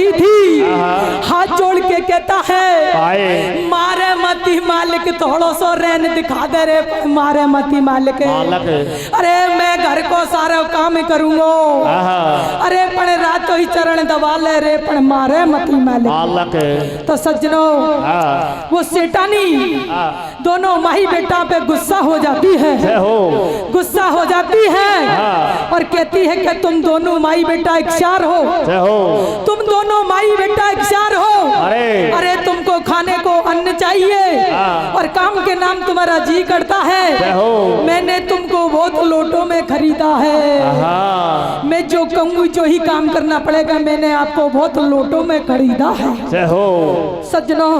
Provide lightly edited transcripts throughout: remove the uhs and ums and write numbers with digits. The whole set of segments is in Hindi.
रही थी, हाथ जोड़ के कहता है मारे मती मालिक थोड़ो सो रहन दिखा दे रे, मारे मती मालिक। अरे मैं घर को सारा काम करूंगा, अरे पण रात ही चरण दबा ले रे, पण मारे मती मालिक। तो सज्जनों वो सेठानी दोनों माही बेटा पे गुस्सा हो जाती है, गुस्सा हो जाती है और कहती है कि तुम दोनों माई बेटा एक सार हो, तुम दोनों माई बेटा एक सार हो। अरे तुमको खाने को अन्न चाहिए और काम के नाम तुम्हारा जी करता है, मैंने तुमको बहुत लोटों में खरीदा है, मैं जो कहूँ जो ही काम करना पड़ेगा, मैंने आपको बहुत लोटों में खरीदा है। सज्जनों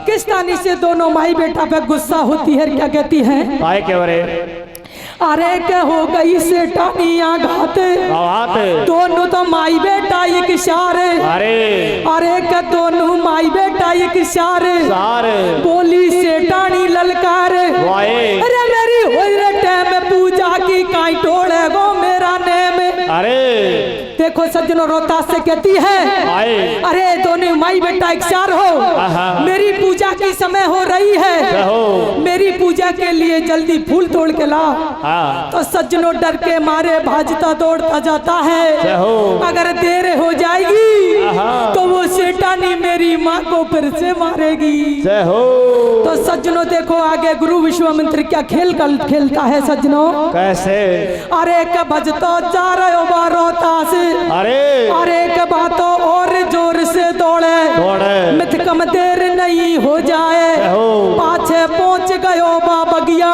किस्तानी से दोनों माई बेटा पे गुस्सा होती है, क्या कहती है? अरे क्या हो गई सेठानिया घात, दोनों तो माई बेटा एक सारे, अरे क्या दोनों माई बेटा एक सारे, बोली सेठानी ललकार, अरे मेरी हो टाइम पूजा की काई टोड़े गो मेरा नेम। देखो सज्जनों रोहतास से कहती है अरे दोनों माई बेटा एक सार हो, मेरी पूजा की समय हो रही है, मेरी पूजा के लिए जल्दी फूल तोड़ के ला। तो सज्जनों डर के मारे भाजता दौड़ता जाता है, अगर देर हो जाएगी तो वो सेठानी मेरी माँ को फिर से मारेगी। तो सज्जनों देखो आगे गुरु विश्वामित्र क्या खेल खेलता है सज्जनों, कैसे? अरे क्या भजतो जा रहे हो रोहतास, अरे क्या बातों और जोर से दौड़े, मिथ कम देर नहीं हो जाए, पाछे पहुंच गयो बाबगिया,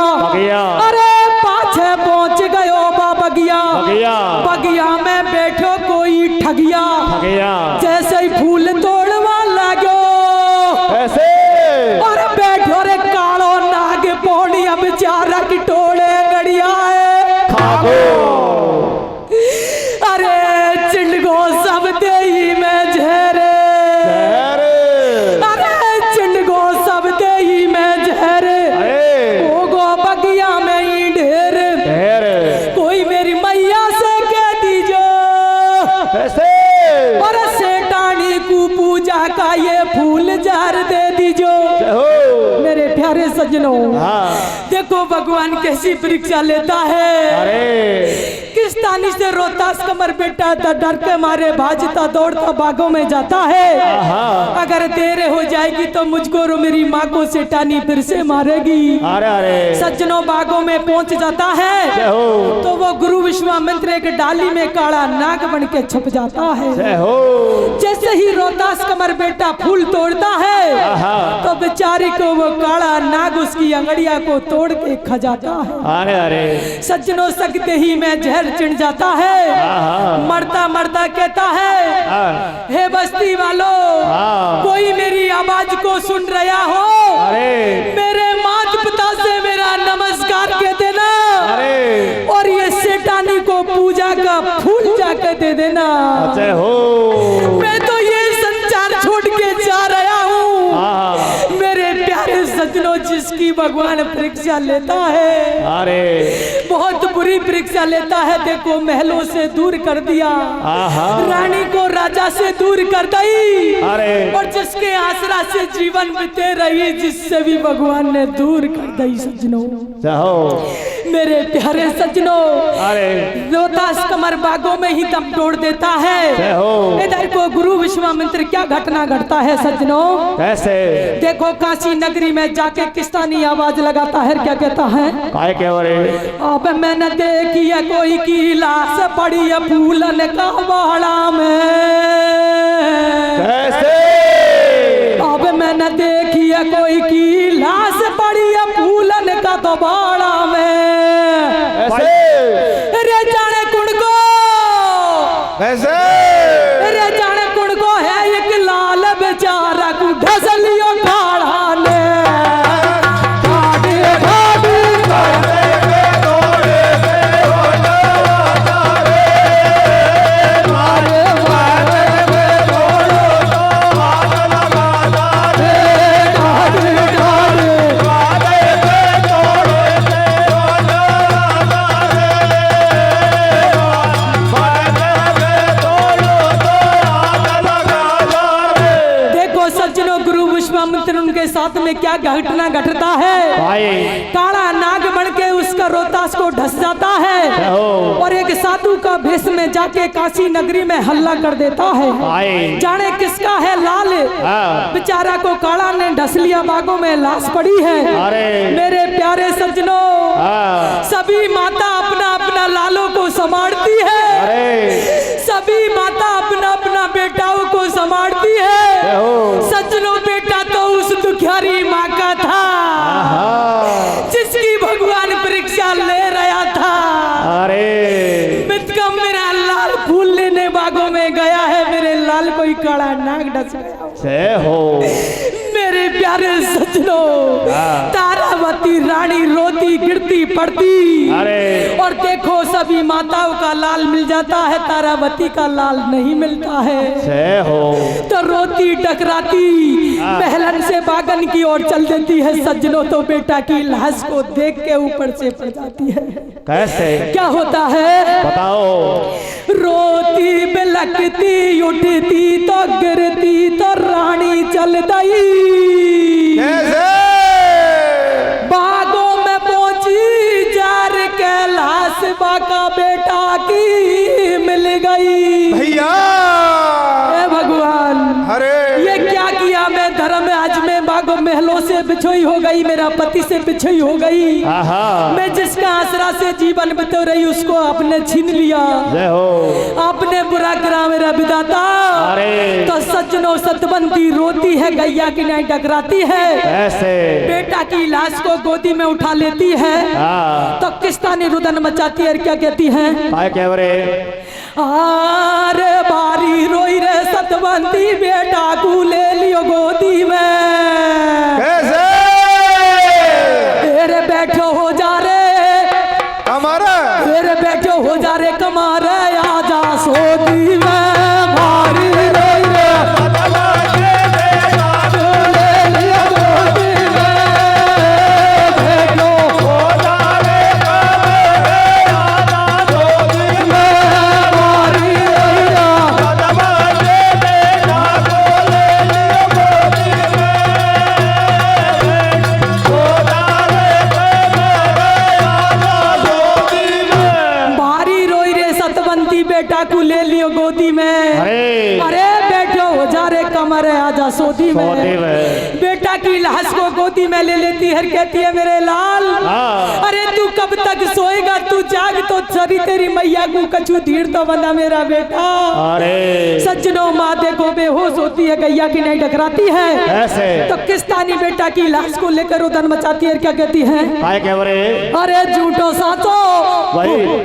अरे पाछे पहुंच गयो बाबगिया, बगिया में बैठो कोई ठगिया, जैसे ही फूल तोड़वा लागो, और बैठो रे कालो नाग पौड़िया बेचारा की टोले गड़िया है, अरे चिंडगो सब दे ही में झेरे, अरे चिंडगो सब दे ही में झेरे, ओगो बगिया में ही ढेर, कोई मेरी मैया से कह दीजो, और सेठानी को पूजा का ये फूल जार दे दीजो। मेरे प्यारे सज्जनों देखो भगवान कैसी परीक्षा लेता है, किस्तानी से रोहतास कमर बेटा डर के मारे भाजता दौड़ता बागों में जाता है, अगर देर हो जाएगी तो मुझको और मेरी माँ को सेठानी फिर से मारेगी। सज्जनों बागों में पहुंच जाता है तो वो गुरु विश्वामित्र एक डाली में काला नाग बन के छुप जाता है। जैसे ही रोहतास कमर बेटा फूल तोड़ता है तो बेचारी को वो काला नाग उसकी अंगड़िया को तोड़ के खा जाता है। सज्जनों सकते ही में जहर चिढ़ जाता है, मरता मरता कहता है हे बस्ती वालों, कोई मेरी आवाज को सुन रहा हो, मेरे माता पिता से मेरा नमस्कार कह देना, और ये सेठानी को पूजा का फूल जाकर दे देना। मैं तो ये संसार छोड़ के जा रहा हूँ। मेरे प्यारे सज्जनों जिसकी भगवान परीक्षा लेता है, बहुत बुरी परीक्षा लेता है। देखो महलों से दूर कर दिया, रानी को राजा से दूर कर दी, और जिसके आसरा से जीवन बीते रही जिससे भी भगवान ने दूर कर दी। सज्जनों मेरे प्यारे सज्जनों, रोहतास कमर बागों में ही दम तोड़ देता है। इधर को गुरु विश्वामित्र क्या घटना घटता है सज्जनों, कैसे? देखो काशी नगरी में जाके किस्तानी आवाज लगाता है, क्या कहता है? अब मैंने देखी है कोई की लाश पड़ी है फूलन का बाड़ा में, कैसे? अब मैंने देखी है कोई की लाश पड़ी है फूलन का तो बाड़ा में, रे जाने कुण को, कैसे? रे जाने कुण को है एक लाल बेचारा को ढसलियो ठाड़ा ने, विश्वामित्र उनके साथ में क्या घटना घटता है। काला नाग बन के उसका रोहतास को ढस जाता है और एक साधु का भेष में जाके काशी नगरी में हल्ला कर देता है। जाने किसका है लाल, बेचारा को काला ने ढस लिया, बागों में लाश पड़ी है। मेरे प्यारे सज्जनों, सभी माता अपना अपना लालों को संभालती है, सभी माता अपना अपना बेटाओं को संभालती है। सज्जनों, बेटा तो उस दुखियारी माँ का था जिसकी भगवान परीक्षा ले रहा था। मितकम मेरा लाल फूल लेने बागों में गया है, मेरे लाल कोई काला नाग डस गया हो। मेरे प्यारे सज्जनों, तारावती रानी रोती गिरती पड़ती और देखो सभी माताओं का लाल मिल जाता है, तारावती का लाल नहीं मिलता है। तो रोती टकराती महलन से बागन की ओर चल देती है। सज्जनों, तो बेटा की लाश को देख के ऊपर से पड़ जाती है। कैसे क्या होता है बताओ। रोती बिलकती उठती तो गिरती तो रानी चल गई, बागों में पहुंची जार के लाश बाका बेटा की मिल गई। भैया भगवान, अरे ये क्या किया मैं, धर्म आज में बागों महलों से बिछोई हो गई, मेरा पति से बिछोई हो गई। मैं जिसका आसरा से जीवन बिता रही उसको आपने छीन लिया, आपने बुरा करा मेरा विधाता। तो सज्जनों, सतबंदी रोती है, गैया की नहीं टकराती है, ऐसे बेटा की लाश को गोदी में उठा लेती है। तो किस्तानी रुदन मचाती है, क्या कहती है, आरे बारी रोई रे सतबंदी, बेटा को ले लियो गोदी में। कैसे तेरे बैठो हो जा रे कमारे, तेरे बैठो हो जा रे कमारे, आजा सोदी में। बारी रोई रे ले लियो गोदी में, बैठो हो जा रे कमारे, आजा सोदी में। बेटा को ले लियो गोदी में, अरे बैठो हो जा रे कमरे, आजा सोदी में। बेटा की लाश को गोदी में ले लेती है, कहती है मेरे लाल, अरे तू कब तक सोएगा, तू जाग तो सरी तेरी मैया को कछु धीर तो बना मेरा बेटा। सज्जनों, माँ देखो बेहोश होती है, गैया की नहीं टकराती है, ऐसे तो किस्तानी बेटा की लाश को लेकर उधर मचाती है, क्या कहती है, अरे झूठो साचो,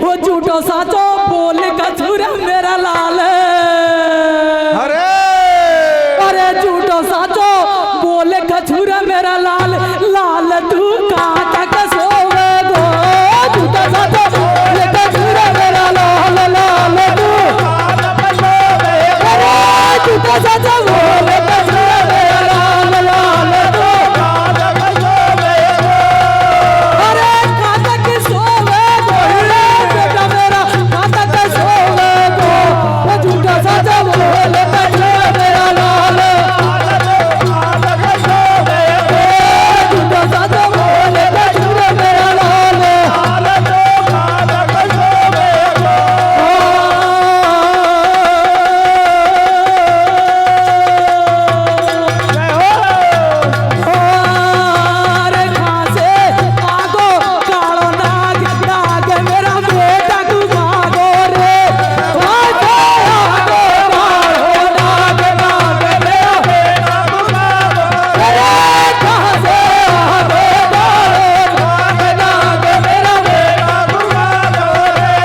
वो झूठो साचो बोल कछुरा मेरा लाल, अरे झूठो साचो बोल कछुरा मेरा लाल, लाल तू कहाँ तक सोवे गो, झूठो साचो बोल कछुरा मेरा लाल, लाल तू अरे झूठो साचो बोल कछुरा मेरा लाल, लाल तू अरे कहाँ तक सोवे गो, बेटा मेरा कहाँ तक सोवे गो, झूठो साचो बोल कछुरा मेरा लाल, झूठो साचो बोल कछुरा मेरा लाल। अरे कहाँ से आगो कालो नाग, नाग मेरा बेटा को भागो रे, भागो आगो कालो नाग, नाग मेरा बेटा को भागो, अरे कहाँ से आगो कालो नाग, नाग मेरा बेटा को भागो रे,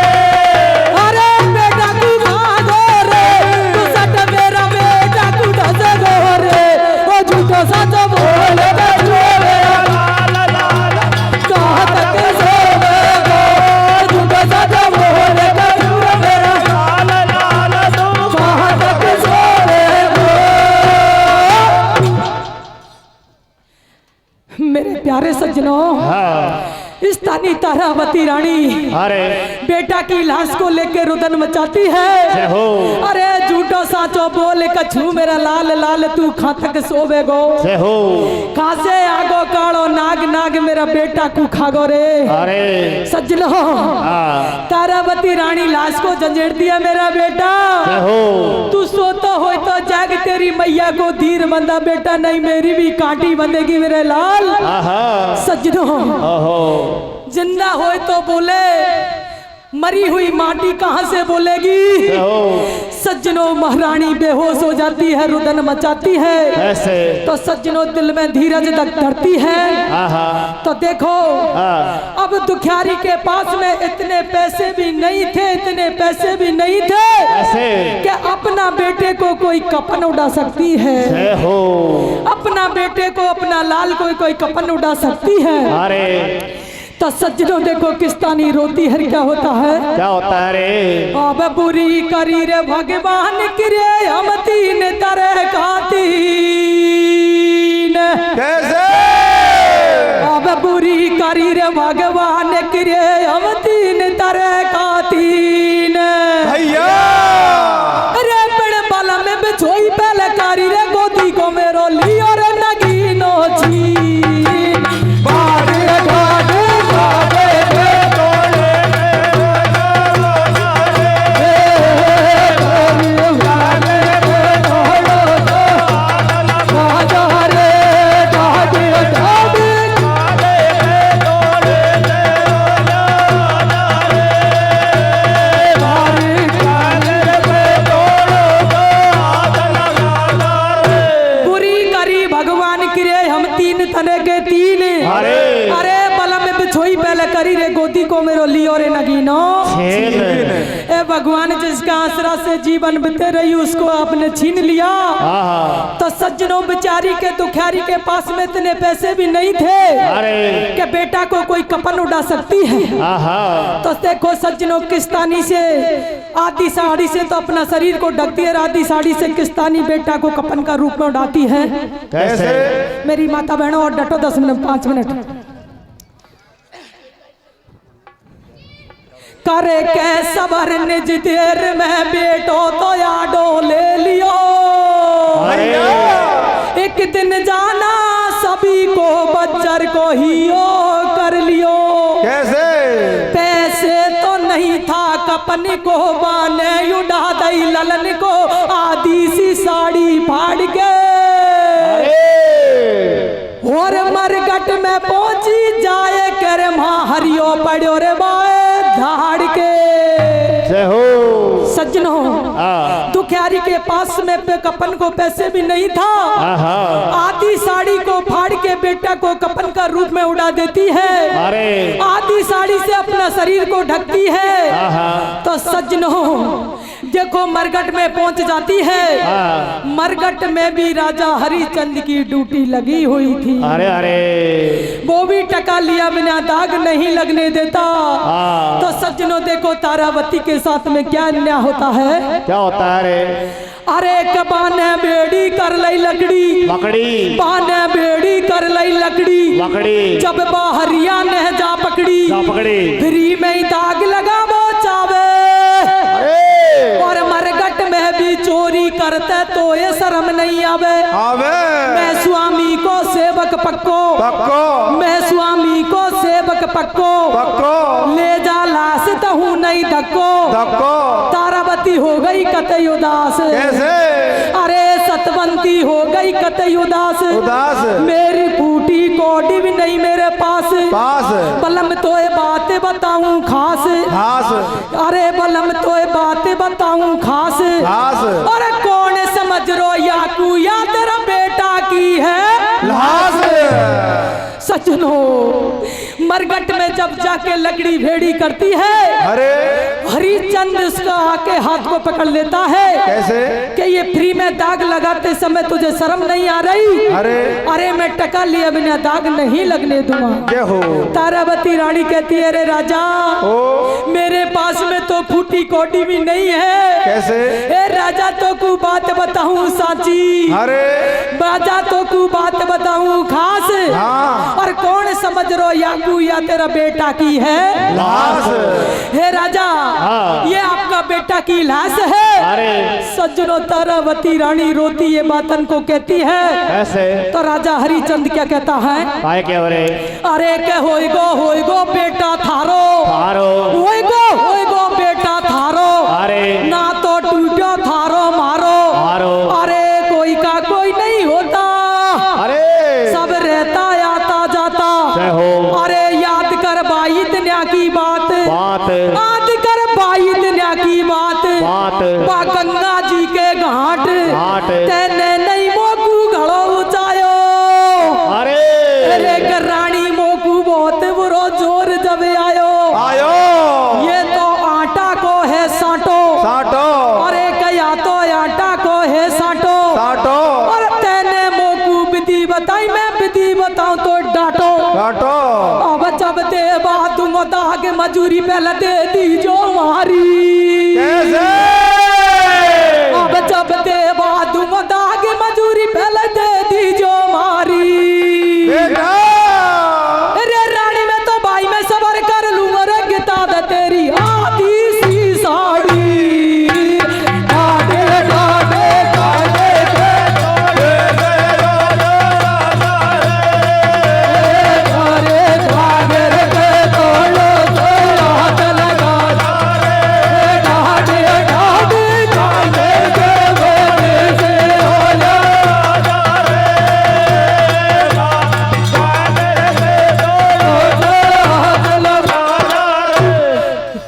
अरे बेटा को भागो रे, तू सट मेरा बेटा को धस गो रे, ओ झूठो साचो बोल कछुरा मेरा लाल, कहाँ तक सोवे गो, झूठो साचो बोल कछुरा मेरा लाल, कहाँ तक सोवे गो। मेरे प्यारे सज्जनों, स्थानी तारावती रानी बेटा की लाश को लेके रुदन मचाती है। अरे झूठो साचो बोल कछू मेरा लाल लाल तू खा तक सोवे गो खासे आगो काड़ो नाग नाग मेरा बेटा को खागो रे। अरे सज्जनो तारावती रानी लाश को जंजेड़ दिया मेरा बेटा। तू सोता हो तो जाग तेरी मैया को धीर बंदा बेटा नहीं मेरी भी कांटी बंदेगी मेरे लाल। सज्जनो जिंदा हो तो बोले मरी हुई माटी कहां से बोलेगी। सज्जनों महारानी बेहोश हो जाती है रुदन मचाती है ऐसे। तो सज्जनों दिल में धीरज धरती है। तो देखो अब दुखियारी के पास में इतने पैसे भी नहीं थे इतने पैसे भी नहीं थे ऐसे कि अपना बेटे को कोई कफन उड़ा सकती है। अपना बेटे को अपना लाल कोई कफन उड़ा सकती है। अरे तो सज्जनों देखो किस्तानी रोती है क्या होता है रे। अब बुरी करी रे भगवान किरे हम तीन तरह खातीन कैसे। अब बुरी करी रे भगवान किरे हम तीन तरह खातीन भैया। अरे बड़े बाला में बिछोई पहले कारी रे गोदी को मेरो लियो रे नगीनो जी। भगवान जिसका आसरा से जीवन बीते रही उसको आपने छीन लिया। तो सज्जनों बेचारी के दुखियारी के पास में इतने पैसे भी नहीं थे कि बेटा को कोई कफन उड़ा सकती है। तो देखो सज्जनों किस्तानी से आधी साड़ी से तो अपना शरीर को ढकती है आधी साड़ी से किस्तानी बेटा को कफन का रूप में उड़ाती है। कैसे मेरी माता बहनों और डटो 10 मिनट 5 मिनट करे के सबर निज देर में बेटो तो याडो ले लियो। एक दिन जाना सभी को बच्चर को ही कर लियो। कैसे पैसे तो नहीं था कपन को बाने उड़ा दई ललन को आधी सी साड़ी फाड़ के और मरगट में पहुंची जाए कर मां हरियो पड़ो रे बाए धाड़ के। सज्जनों दुखियारी के पास में कफन को पैसे भी नहीं था। आधी साड़ी को फाड़ के बेटा को कफन का रूप में उड़ा देती है। आधी साड़ी से अपना शरीर को ढकती है। तो सज्जनों देखो मरगट में पहुंच जाती है। मरगट में भी राजा हरिश्चंद्र की ड्यूटी लगी हुई थी। अरे वो भी टका लिया बिना दाग नहीं लगने देता। तो सज्जनों देखो तारावती के साथ में क्या अन्याय होता है। क्या होता है रे। अरे कबाने बेड़ी कर लई लकड़ी बाने बेड़ी कर लई लकड़ी जब बाहरिया ने जा पकड़ी फ्री में ही दाग लगा वो चावे। और मरगट में भी चोरी करते तो ये शर्म नहीं आवे। मैं स्वामी को सेवक पक्को मैं स्वामी को सेवक पक्को ले जा लाश तहू नहीं धक्को। तारावती हो गई कतई उदास। कैसे अरे सतवंती हो गई कतई उदास मेरी फूटी कोडी भी नहीं मेरे पास बलम तो ये बातें बताऊं खास। अरे बलम तो ये बातें बताऊं खास। अरे कौन समझ रो याकू या तेरा बेटा की है लाश। सज्जनों मरगट में जब जाके लकड़ी भेड़ी करती है। अरे हरिश्चंद्र उसका आके हाथ को पकड़ लेता है। कैसे कि ये फ्री में दाग लगाते समय तुझे शर्म नहीं आ रही। अरे मैं टका लिया बिना दाग नहीं लगने दूंगा। तारावती रानी कहती है अरे राजा मेरे पास में तो फूटी कोटी भी नहीं है। कैसे ए राजा तो को बात बताऊं साची। अरे बाजा तो को बात बताऊं खास। और कौन समझ रो याकू या तेरा बेटा की है लाश। हे राजा ये आपका बेटा की लाश है। अरे सज्जनों तारावती रानी रोती ये बातन को कहती है ऐसे। तो राजा हरिचंद क्या कहता है काय क्या अरे के होइगो बेटा थारो होइगो बेटा थारो। अरे ना तो टूटो थारो मारो अरे कोई का कोई नहीं होता। अरे सब रहता आता जाता। अरे याद कर बाई दुनिया की बात याद कर बाई दुनिया की बात बा गंगा जी के घाट तेने नहीं मोकू घड़ो उचायो। अरे रानी मोकू बहुत बुरो जोर जब आयो ये तो आटा को है साटो अरे कया तो आटा को है साटो और तेने मोकू विधि बताई मैं विधि बताऊं तो डांटो। अब जब दे बातूंगा दाग मजूरी पहले दे दी जो मारी। अब जब दे बातूंगा दाग मजूरी पहले दे दी जो मारी। अरे रानी में तो भाई मैं सबर कर लूंगा रे गिता दे तेरी आधी सी साड़ी।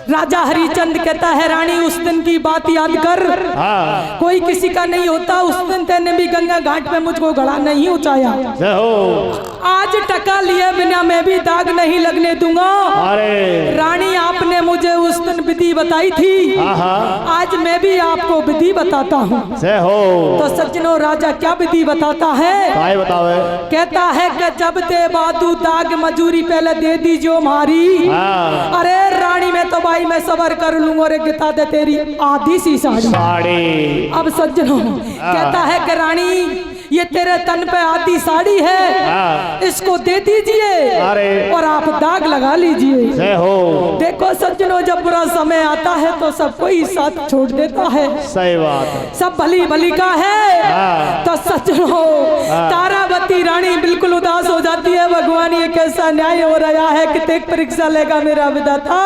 राजा हरिचंद कहता है रानी उस दिन की बात याद कर। कोई किसी का नहीं होता। उस दिन तेने भी गंगा घाट पे मुझको घड़ा नहीं उचाया। आज टका लिए बिना मैं भी दाग नहीं लगने दूंगा। रानी आपने मुझे उस दिन विधि बताई थी आज मैं भी आपको विधि बताता हूँ। तो सज्जनों राजा क्या विधि बताता है कहता है कि जब दे बादू दाग मजूरी पहले दे दी जो मारी। अरे रानी में तो भाई मैं सबर कर लूंगा और गिता दे तेरी आधी सी साड़ी। अब सज्जनों कहता है कि रानी ये तेरे तन पे आधी साड़ी है इसको दे दीजिए और आप दाग लगा लीजिए। देखो सज्जनों जब बुरा समय आता है तो सबको ही साथ छोड़ देता है। सही बात है। सब भली भली का है। तो सज्जनों तारावती रानी बिल्कुल उदास हो जाती है। भगवान ये कैसा न्याय हो रहा है कितने परीक्षा लेगा मेरा विधाता।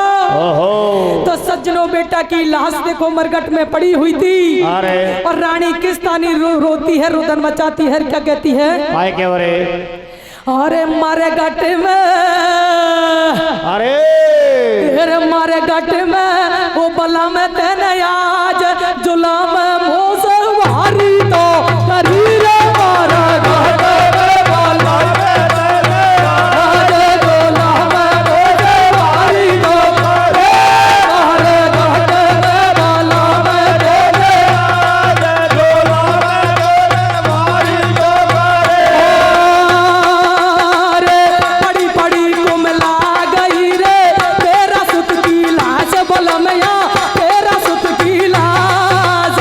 तो सज्जनों बेटा की लाश देखो मरघट में पड़ी हुई थी और रानी किस तानी रोती है रुदन मचाती है। क्या कहती है अरे मारे घट में अरे मारे घट में वो बला में तेने आज जुलाम मोस वारी तो करी रे मारा घट में बला में तेने आज जुलाम मोस वारी तो करे मारे घट में बला में तेने आज जुलाम वारी तो करे। अरे पड़ी पड़ी कुमला गई रे तेरा सुत की लाश बलमया तेरा सुत की लाश।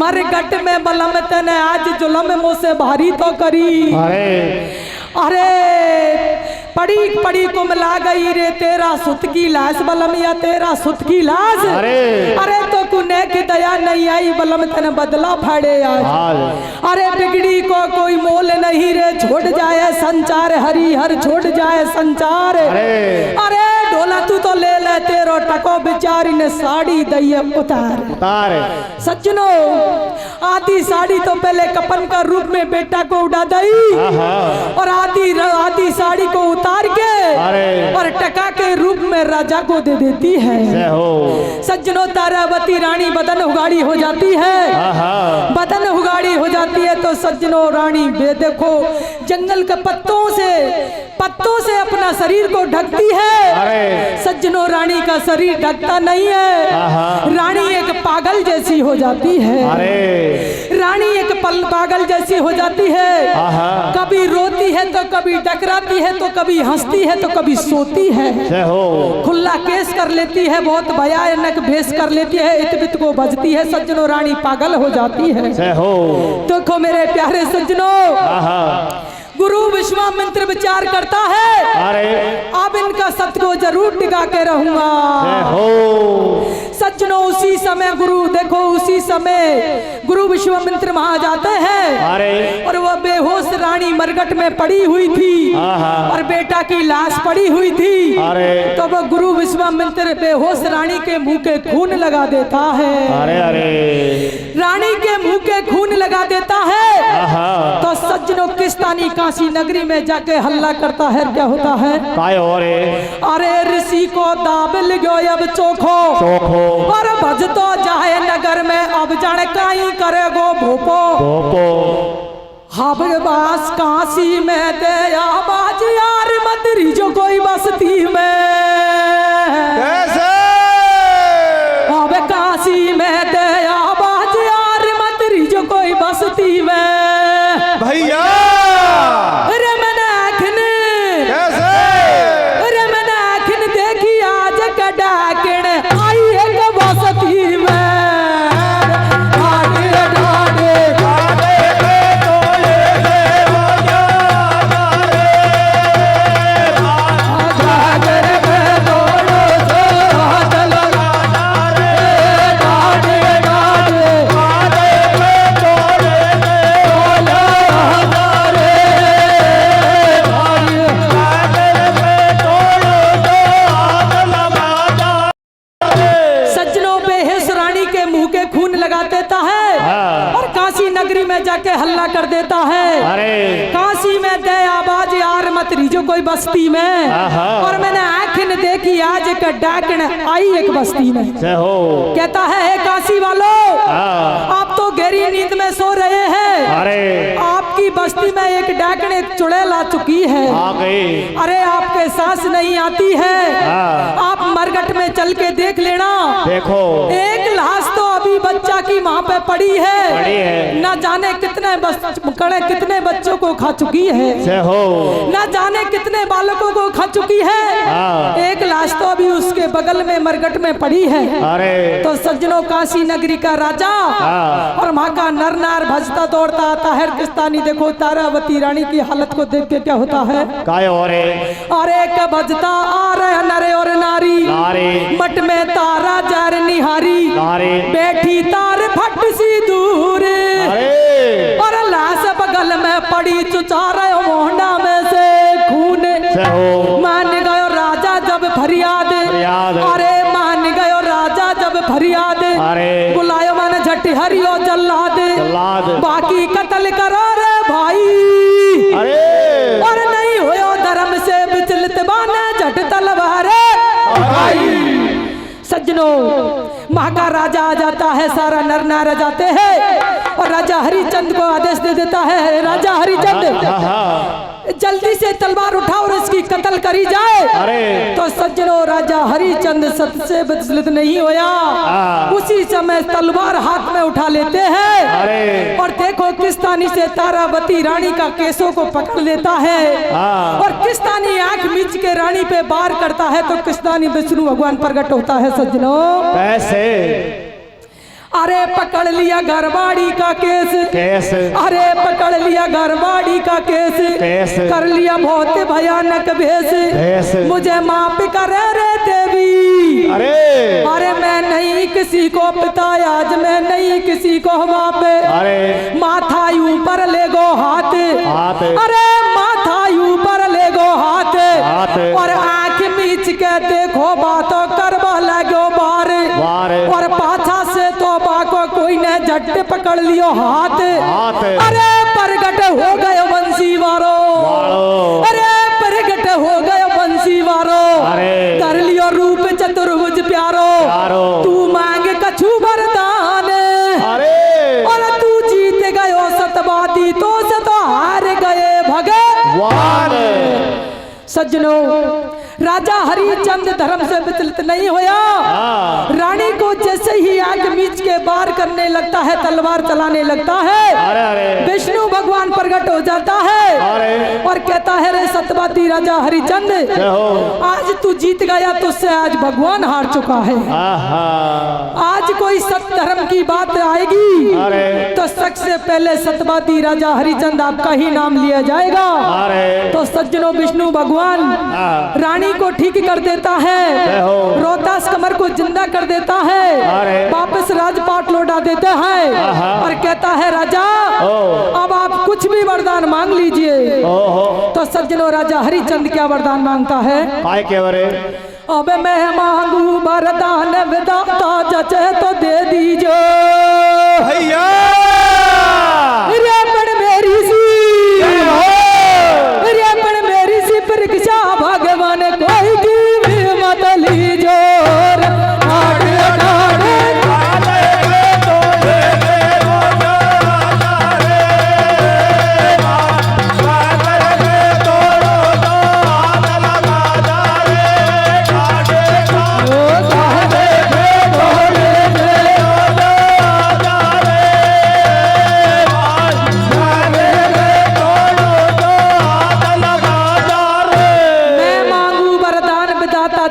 मरगट में बलम तने आज जुलम मुझसे भारी तो करी। अरे पड़ी पड़ी को मिला गई रे तेरा सुत की लाश बलम या तेरा सुत की लाश। अरे तो कुने की दया नहीं आई बलम तने बदला फाड़े आज। अरे बिगड़ी को कोई मोल नहीं रे छोड़ जाए संचार हरी हर छोड़ जाए संचार। अरे डोला तू तो ले ले तेरो टको बेचारी ने साड़ी दई उतार। सज्जनों आधी साड़ी तो पहले कपन का रूप में बेटा को उड़ा दई और आधी साड़ी को उतार के और टका के रूप में राजा को दे देती है। सज्जनों तारावती रानी बदन उगाड़ी हो जाती है। बदन उगाड़ी हो जाती है तो सज्जनों रानी देखो जंगल के पत्तों से अपना शरीर को ढकती है। सज्जनों रानी का शरीर ढकता नहीं है। रानी एक पागल जैसी हो जाती है। रानी एक पागल जैसी हो जाती है। कभी रोती है तो कभी टकराती है तो कभी हंसती है तो कभी सोती है। खुला केस कर लेती है, बहुत भयानक भेष कर लेती है, इतबित को बजती है। सज्जनों रानी पागल हो जाती है। देखो मेरे प्यारे सज्जनों गुरु विश्वामित्र विचार करता है अब इनका सत्य को जरूर टिका के रहूंगा। सज्जनों उसी समय गुरु विश्वामित्र वहां जाते हैं और वह बेहोश रानी मरगट में पड़ी हुई थी और बेटा की लाश पड़ी हुई थी। तो वह गुरु विश्वामित्र बेहोश रानी के मुंह के खून लगा देता है। रानी के मुंह के खून लगा देता है तो सज्जनों किस्तानी काशी नगरी में जाके हल्ला करता है। क्या होता है? अरे ऋषि को दाबिल गयो अब चोखो और भज तो जाए नगर में अब जाने काई करेगो भोपो। हबबास काशी में दे आवाज यार मत रिजो कोई बस्ती में। अब काशी में दे आवाज यार मत रिजो कोई बस्ती में। भैया जाके हल्ला कर देता है। काशी में दे आवाज यार मत रिजो कोई बस्ती में। और मैंने आँखें देखी आज एक डाकण आई एक बस्ती में। कहता है काशी वालों आप तो गहरी नींद में सो रहे हैं। आपकी बस्ती में एक डाकण चुड़ैल आ चुकी है। अरे आपके सांस नहीं आती है। आप मरगट में चल के देख लेना। देखो एक लाश तो अभी बच्चा की वहां पे पड़ी है। न जाने कितने बच्चों को खा चुकी है। न जाने कितने बालकों को खा चुकी है। एक लाश तो अभी उसके बगल में मरगट में पड़ी है। तो सज्जनों काशी नगरी का राजा और वहां का नर नार भजता दौड़ता आता है। किस्तानी देखो तारावती रानी की हालत को देख के क्या होता है? अरे का भजता आ रहे नरे और नारी मट में तारा जार निहारी बैठी तार फट सी दूर और लाश बगल में पड़ी चुचार मोहना में से खून। मान गयो राजा जब फरियाद अरे मान गयो राजा जब फरियाद बुलायो मन झट हरियो जल्लाद बाकी कत्ल करो रे भाई। और नहीं होयो धर्म से विचलित बाने झट तलवार भाई। सज्जनों महाका राजा आ जाता है, सारा नर नार आ जाते हैं और राजा हरिचंद को आदेश दे देता है। राजा हरिचंद जल्दी से तलवार उठाओ और इसकी कत्ल करी जाए। तो सज्जनों राजा हरिचंद सत्य से विचलित नहीं होया। उसी समय तलवार हाथ में उठा लेते हैं और देखो किस्तानी से तारावती रानी का केसों को पकड़ लेता है और किस्तानी आंख मीच के रानी पे वार करता है। तो किस्तानी विष्णु भगवान प्रकट होता है। सज्जनों अरे पकड़ लिया घरवाड़ी का केस, केस, अरे पकड़ लिया घरवाड़ी का केस, केस, कर लिया बहुत भयानक भेष, भेष, मुझे माफ करे रे देवी। अरे अरे मैं नहीं किसी को पिता, आज मैं नहीं किसी को बाप, अरे माथा ऊपर ले गो हाथ, हाथ, अरे माथा ऊपर ले गो हाथ, हाथ, और आंख मीच के देखो बातों करवा लगो बार, वार, और पाछा से तो बाको कोई ने झट पकड़ लियो हाथ, हाथ, अरे प्रगट हो गए बंसी वारो, वारो, अरे प्रगट हो गए बंसी वारो, अरे कर लियो रूप चतुर्भुज प्यारो, प्यारो, तू मांग कछु वरदान, अरे और तू जीत गयो सतवादी तो से तो हार गए भगवान। सज्जनों, राजा हरिचंद धर्म से विचलित नहीं होया। रानी को जैसे ही आग मीच के वार करने लगता है, तलवार चलाने लगता है, अरे अरे विष्णु भगवान प्रकट हो जाता है अरे और कहता है रे सत्यवादी राजा हरिचंद, जय हो। आज तू जीत गया, तुझसे आज भगवान हार चुका है। आहा, आज कोई सत्य धर्म की बात आएगी अरे तो सबसे पहले सत्यवादी राजा हरिचंद आपका ही नाम लिया जाएगा। अरे तो सज्जनों, विष्णु भगवान रानी को ठीक कर देता है, हो। रोहतास कमर को जिंदा कर देता है, अरे वापस राजपाट लौटा देते हैं और कहता है राजा अब आप कुछ भी वरदान मांग लीजिए। ओहो, तो सज्जनों, राजा हरिचंद क्या वरदान मांगता है? काय के बरे अब मैं मांगू वरदान विधाता जचे तो दे दीजिए, भैया रेपण मेरी सी, रेपण मेरी सी परीक्षा भगवान कोई की भी मत लीजो।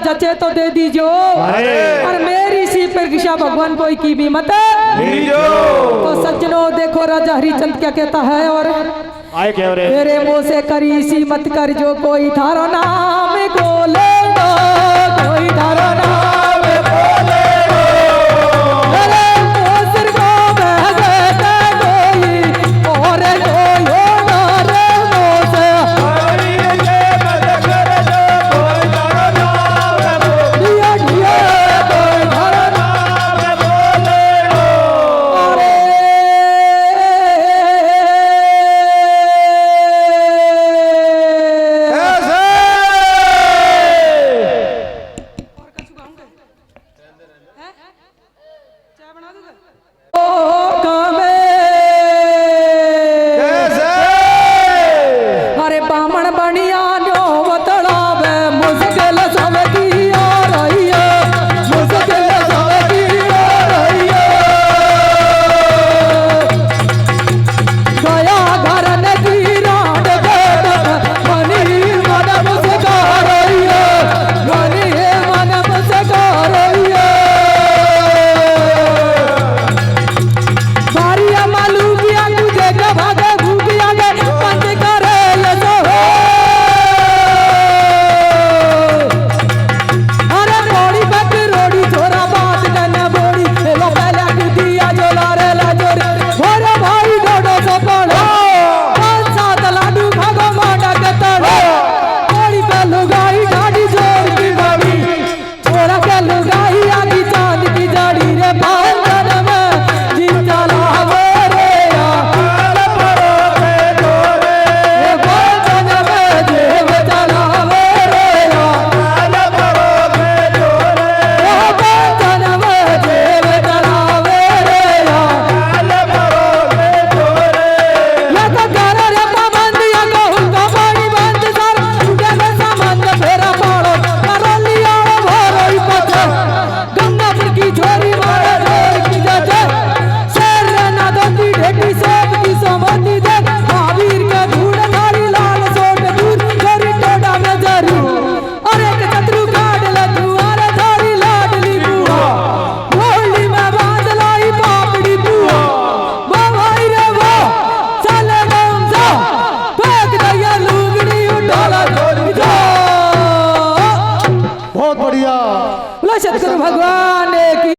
जचे तो दे दीजो, और मेरी सी परीक्षा भगवान कोई की भी मत लीजो। तो सज्जनों देखो, राजा हरिचंद क्या कहता है? और आए के बरे मेरे मुंह से करी सी मत कर जो कोई थारो नाम बोले,